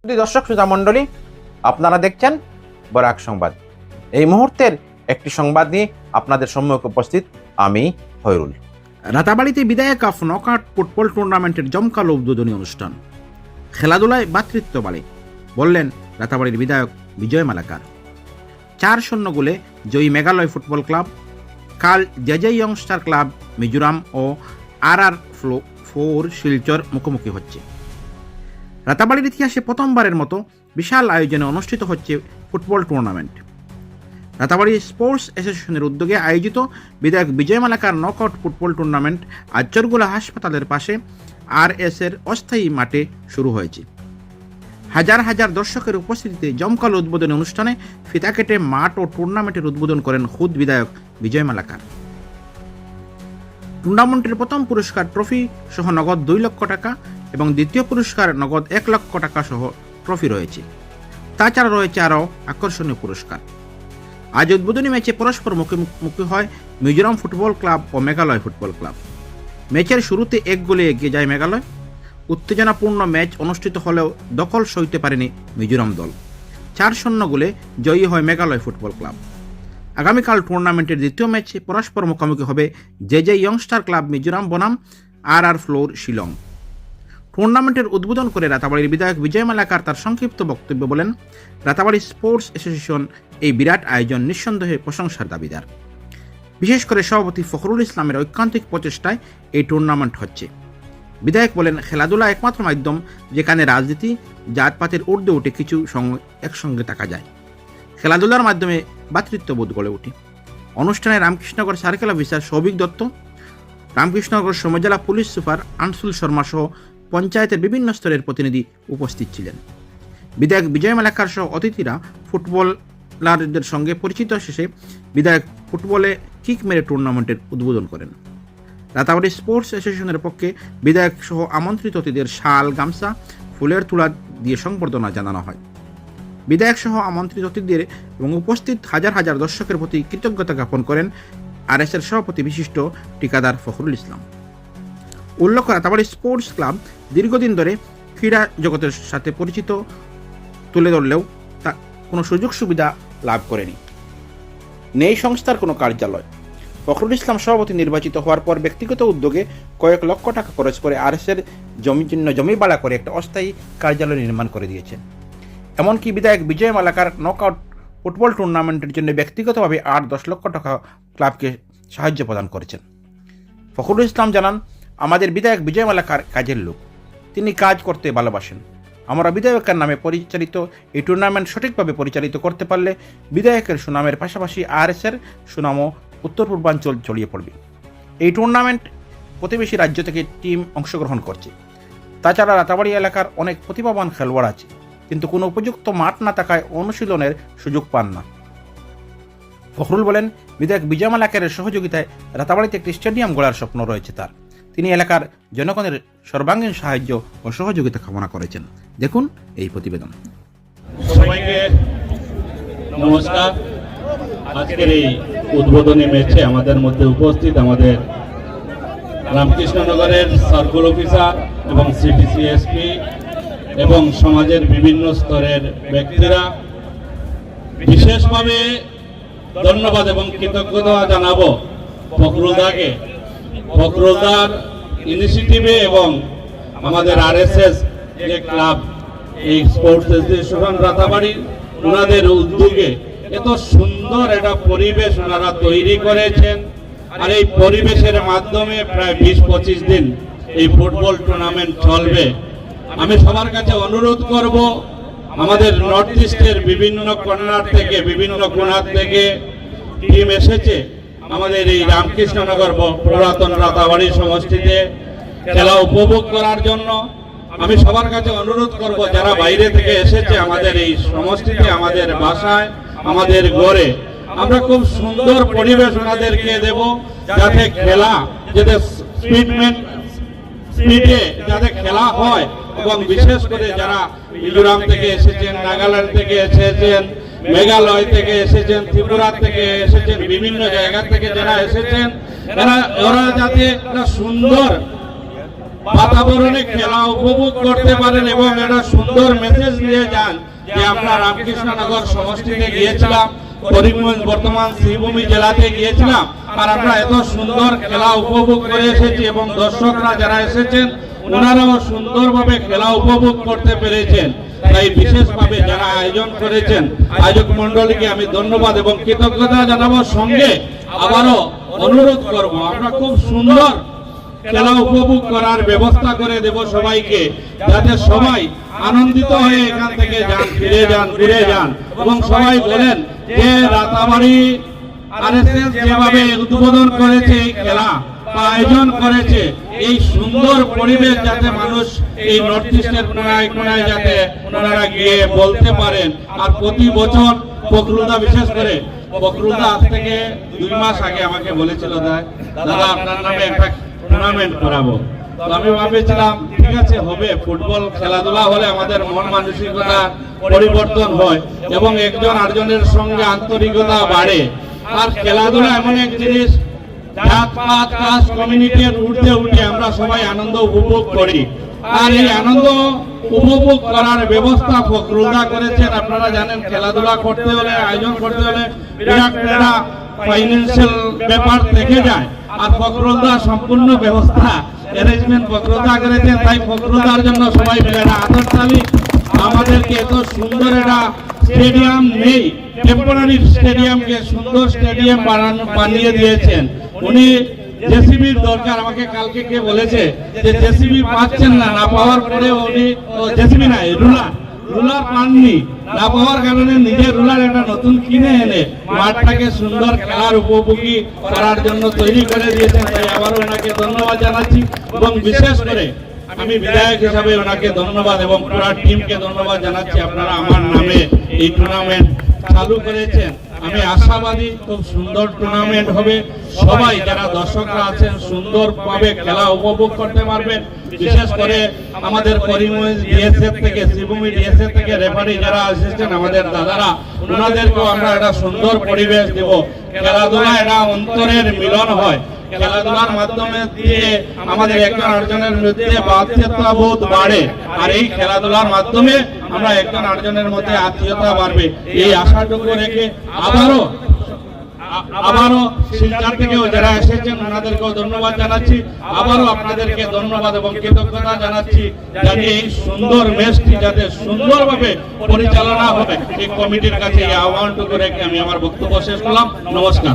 দর্শক শ্রোতা মণ্ডলী, আপনারা দেখছেন বরাক সংবাদ। এই মুহূর্তের একটি সংবাদ নিয়ে আপনাদের সম্মুখে উপস্থিত আমি হয়রুল। রাতাবাড়িতে বিদায় কাপ নকআউট ফুটবল টুর্নামেন্টের জমকালো উদ্বোধনী অনুষ্ঠান। খেলাধুলায় ভ্রাতৃত্ব বাড়ে, বললেন রাতাবাড়ির বিধায়ক বিজয় মালাকার। 4-0 গোলে জয়ী মেঘালয় ফুটবল ক্লাব। কাল জেজে ইয়ংস্টার ক্লাব মিজোরাম ও RR ফোর শিলচর মুখোমুখি হচ্ছে। রাতাবাড়ির ইতিহাসে প্রথমবারের মতো বিশাল আয়োজনে অনুষ্ঠিত হচ্ছে ফুটবল টুর্নামেন্ট। রাতাবাড়ি স্পোর্টস অ্যাসোসিয়েশনের উদ্যোগে আয়োজিত বিধায়ক বিজয় মালাকার নকআউট ফুটবল টুর্নামেন্ট আজ চরগুলা হাসপাতালের পাশে RS এর অস্থায়ী মাঠে শুরু হয়েছে। হাজার হাজার দর্শকের উপস্থিতিতে জমকালো উদ্বোধনী অনুষ্ঠানে ফিতা কেটে মাঠ ও টুর্নামেন্টের উদ্বোধন করেন খুদ বিধায়ক বিজয় মালাকার। টুর্নামেন্টের প্রথম পুরস্কার ট্রফি সহ নগদ 2 লক্ষ টাকা এবং দ্বিতীয় পুরস্কার নগদ 1 লক্ষ টাকা সহ ট্রফি রয়েছে। তাছাড়া রয়েছে আরও আকর্ষণীয় পুরস্কার। আজ উদ্বোধনী ম্যাচে পরস্পর মুখোমুখি হয় মিজোরাম ফুটবল ক্লাব ও মেঘালয় ফুটবল ক্লাব। ম্যাচের শুরুতে 1 গোলে এগিয়ে যায় মেঘালয়। উত্তেজনাপূর্ণ ম্যাচ অনুষ্ঠিত হলেও দখল সইতে পারেনি মিজোরাম দল। 4-0 গোলে জয়ী হয় মেঘালয় ফুটবল ক্লাব। আগামীকাল টুর্নামেন্টের দ্বিতীয় ম্যাচে পরস্পর মুখোমুখি হবে জেজে ইয়ংস্টার ক্লাব মিজোরাম বনাম RR ফ্লোর শিলং। টুর্নামেন্টের উদ্বোধন করে রাতাবাড়ির বিধায়ক বিজয় মালাকার তার সংক্ষিপ্ত বক্তব্যে বলেন, রাতাবাড়ি স্পোর্টস অ্যাসোসিয়েশন এই বিরাট আয়োজন নিঃসন্দেহে প্রশংসার দাবিদার। বিশেষ করে সভাপতি ফখরুল ইসলামের ঐকান্তিক প্রচেষ্টায় এই টুর্নামেন্ট হচ্ছে। বিধায়ক বলেন, খেলাধুলা একমাত্র মাধ্যম যেখানে রাজনীতি জাতপাতের ঊর্ধ্বে উঠে কিছু একসঙ্গে থাকা যায়। খেলাধুলার মাধ্যমে ভ্রাতৃত্ববোধ গড়ে ওঠে। অনুষ্ঠানে রামকৃষ্ণনগর সার্কেল অফিসার সৌভিক দত্ত, রামকৃষ্ণনগর সমজেলা পুলিশ সুপার আনসুল শর্মা সহ পঞ্চায়েতের বিভিন্ন স্তরের প্রতিনিধি উপস্থিত ছিলেন। বিধায়ক বিজয় মালাকার সহ অতিথিরা ফুটবলারদের সঙ্গে পরিচিত শেষে বিধায়ক ফুটবলে কিক মেরে টুর্নামেন্টের উদ্বোধন করেন। রাতাবাড়ি স্পোর্টস অ্যাসোসিয়েশনের পক্ষে বিধায়ক সহ আমন্ত্রিত অতিথিদের শাল, গামছা, ফুলের তুলা দিয়ে সংবর্ধনা জানানো হয়। বিধায়ক সহ আমন্ত্রিত অতিথিদের এবং উপস্থিত হাজার হাজার দর্শকের প্রতি কৃতজ্ঞতা জ্ঞাপন করেন RS এর সভাপতি বিশিষ্ট ঠিকাদার ফখরুল ইসলাম। উল্লেখ্য, রাতাবাড়ি স্পোর্টস ক্লাব দীর্ঘদিন ধরে ক্রীড়া জগতের সাথে পরিচিত তুলে ধরলেও তা কোনো সুযোগ সুবিধা লাভ করেনি। নেই সংস্থার কোনো কার্যালয়। ফখরুল ইসলাম সভাপতি নির্বাচিত হওয়ার পর ব্যক্তিগত উদ্যোগে কয়েক লক্ষ টাকা খরচ করে RS এর জমি ভাড়া করে একটা অস্থায়ী কার্যালয় নির্মাণ করে দিয়েছেন। এমনকি বিধায়ক বিজয় মালাকার নকআউট ফুটবল টুর্নামেন্টের জন্য ব্যক্তিগতভাবে 8-10 লক্ষ টাকা ক্লাবকে সাহায্য প্রদান করেছেন। ফখরুল ইসলাম জানান, আমাদের বিধায়ক বিজয় মালাকার কাজের লোক, তিনি কাজ করতে ভালোবাসেন। আমরা বিধায়কের নামে পরিচালিত এই টুর্নামেন্ট সঠিকভাবে পরিচালিত করতে পারলে বিধায়কের সুনামের পাশাপাশি RS এর সুনামও উত্তর পূর্বাঞ্চল ছড়িয়ে পড়বে। এই টুর্নামেন্ট প্রতিবেশী রাজ্য থেকে টিম অংশগ্রহণ করছে। তাছাড়া রাতাবাড়ি এলাকার অনেক প্রতিভাবান খেলোয়াড় আছে, কিন্তু কোনো উপযুক্ত মাঠ না থাকায় অনুশীলনের সুযোগ পান না। ফখরুল বলেন, বিধায়ক বিজয় মালাকারের সহযোগিতায় রাতাবাড়িতে একটি স্টেডিয়াম গড়ার স্বপ্ন রয়েছে তার। তিনি এলাকার জনগণের সর্বাঙ্গীন সাহায্য ও সহযোগিতা কামনা করেছেন। দেখুন এই প্রতিবেদন। সবাইকে নমস্কার। আজকের এই উদ্বোধনী ম্যাচে আমাদের মধ্যে উপস্থিত আমাদের রামকৃষ্ণনগরের সার্কেল অফিসার এবং CPCSP এবং সমাজের বিভিন্ন স্তরের ব্যক্তিরা, বিশেষভাবে ধন্যবাদ এবং কৃতজ্ঞতা জানাবো ফখরুলদাকে। ফখরুলদার ইনিশিয়েটিভে এবং আমাদের RSS যে ক্লাব, এই স্পোর্টস অ্যাসোসিয়েশন রাতাবাড়ি, ওনাদের উদ্যোগে এত সুন্দর একটা পরিবেশ ওনারা তৈরি করেছেন। আর এই পরিবেশের মাধ্যমে প্রায় 20-25 দিন এই ফুটবল টুর্নামেন্ট চলবে। আমি সবার কাছে অনুরোধ করব, আমাদের নর্থ ইস্টের বিভিন্ন কর্নার থেকে, বিভিন্ন কোণার থেকে টিম এসেছে আমাদের এই রামকৃষ্ণনগর পুরাতন রাতাবাড়ি সমষ্টিতে খেলা উপভোগ করার জন্য। আমি সবার কাছে অনুরোধ করব, যারা বাইরে থেকে এসেছে আমাদের এই সমষ্টিতে, আমাদের বাসায়, আমাদের ঘরে, আমরা খুব সুন্দর পরিবেশ ওনাদেরকে দেব, যাতে খেলা, যাতে স্পিডে যাতে খেলা হয়। এবং বিশেষ করে যারা মিজোরাম থেকে এসেছেন, নাগাল্যান্ড থেকে এসেছেন, মেঘালয় থেকে এসেছেন, ত্রিপুরা থেকে এসেছেন, বিভিন্ন জায়গা থেকে যারা এসেছেন, ওরা যাতে একটা সুন্দর বাতাবরণে খেলা উপভোগ করতে পারেন এবং একটা সুন্দর মেসেজ দিয়ে যান যে আমরা রামকৃষ্ণনগর সমষ্টিতে গিয়েছিলাম, করিমগঞ্জ বর্তমান শ্রীভূমি জেলাতে গিয়েছিলাম, আর আমরা এত সুন্দর খেলা উপভোগ করে এসেছি এবং দর্শকরা যারা এসেছেন ওনারাও সুন্দরভাবে খেলা উপভোগ করতে পেরেছেন। তাই বিশেষভাবে যারা আয়োজন করেছেন আয়োজক মন্ডলীকে আমি ধন্যবাদ এবং কৃতজ্ঞতা জানাবো। সঙ্গে আবারও অনুরোধ করব, আমরা খুব সুন্দর খেলা উপভোগ করার ব্যবস্থা করে দেব সবাইকে, যাতে সবাই আনন্দিত হয়ে এখান থেকে যান, ফিরে যান, ঘুরে যান এবং সবাই বলেন যে রাতাবাড়ি আরএসএস যেভাবে উদ্বোধন করেছে এই খেলা বা আয়োজন করেছে, এই সুন্দর পরিবেশ যাতে মানুষ এই নর্থ ইস্টের কোনায় কোনায় যাতে ওনারা গিয়ে বলতে পারেন। আর প্রতি বছর ফখরুলদা, বিশেষ করে ফখরুলদা আজ থেকে 2 মাস আগে আমাকে বলেছিল, দাদা আপনার নামে একটা টুর্নামেন্ট করাবো। তো আমি ভাবেছিলাম ঠিক আছে, হবে, ফুটবল খেলাধুলা হলে আমাদের মন মানসিকতা পরিবর্তন হয় এবং একজন আরেকজনের সঙ্গে আন্তরিকতা বাড়ে। আর খেলাধুলা এমন এক জিনিস, জাত পাত কাস্ট কমিউনিটির ঊর্ধ্বে উঠে আমরা সবাই আনন্দ উপভোগ করি। আর এই আনন্দ উপভোগ করার ব্যবস্থা ফখরুলদা করেছেন। আপনারা জানেন খেলাধুলা করতে হলে, আয়োজন করতে হলে বিরাট একটা ফাইন্যান্সিয়াল ব্যাপার থেকে যায়, আর ফখরুলদা সম্পূর্ণ ব্যবস্থা অ্যারেঞ্জমেন্ট ফখরুলদা করেছেন। তাই ফখরুলদার জন্য সবাই মিলে একটা আদরতালি। আমাদেরকে এত সুন্দর একটা স্টেডিয়াম নেই, টেম্পোরারি স্টেডিয়ামকে সুন্দর স্টেডিয়াম বানিয়ে দিয়েছেন উনি। জেসিবির দরকার, আমাকে কালকে কে বলেছে যে জেসিবি পাচ্ছেন না, না পাওয়ার পরে উনি জেসিবি নাই, রুলার পাননি, না পাওয়ার কারণে নিজের রুলার একটা নতুন কিনে এনে মাঠটাকে সুন্দর খেলার উপভোগী করার জন্য তৈরি করে দিয়েছেন। তাই আবারও ওনাকে ধন্যবাদ জানাচ্ছি এবং বিশেষ করে আমি বিধায়ক হিসাবে ওনাকে ধন্যবাদ এবং পুরো টিমকে ধন্যবাদ জানাচ্ছি। আপনারা আমার নামে এই টুর্নামেন্ট চালু করেছেন, আমি আশাবাদী খুব সুন্দর টুর্নামেন্ট হবে। সবাই যারা দর্শকরা আছেন সুন্দরভাবে খেলা উপভোগ করতে পারবেন। বিশেষ করে আমাদের করিমগঞ্জ ডিএসএফ থেকে, শ্রীভূমি ডিএসএফ থেকে রেফারি যারা এসেছেন আমাদের দাদারা, ওনাদেরকেও আমরা একটা সুন্দর পরিবেশ দেব। খেলাধুলা এটা অন্তরের মিলন হয়, খেলাধুলার মাধ্যমে দিয়ে আমাদের একজন আরেকজনের মধ্যে বাধ্যতাবোধ বাড়ে, আর এই খেলাধুলার মাধ্যমে আমরা একজন আরেকজনের মধ্যে আত্মীয়তা বাড়বে। এই আশাটুকু রেখে আবারও শিলচর থেকেও যারা এসেছেন ওনাদেরকেও ধন্যবাদ জানাচ্ছি। আবারও আপনাদেরকে ধন্যবাদ এবং কৃতজ্ঞতা জানাচ্ছি, যাতে এই সুন্দর ম্যাচটি যাতে সুন্দরভাবে পরিচালনা হবে এই কমিটির কাছে এই আহ্বানটুকু রেখে আমি আমার বক্তব্য শেষ করলাম। নমস্কার।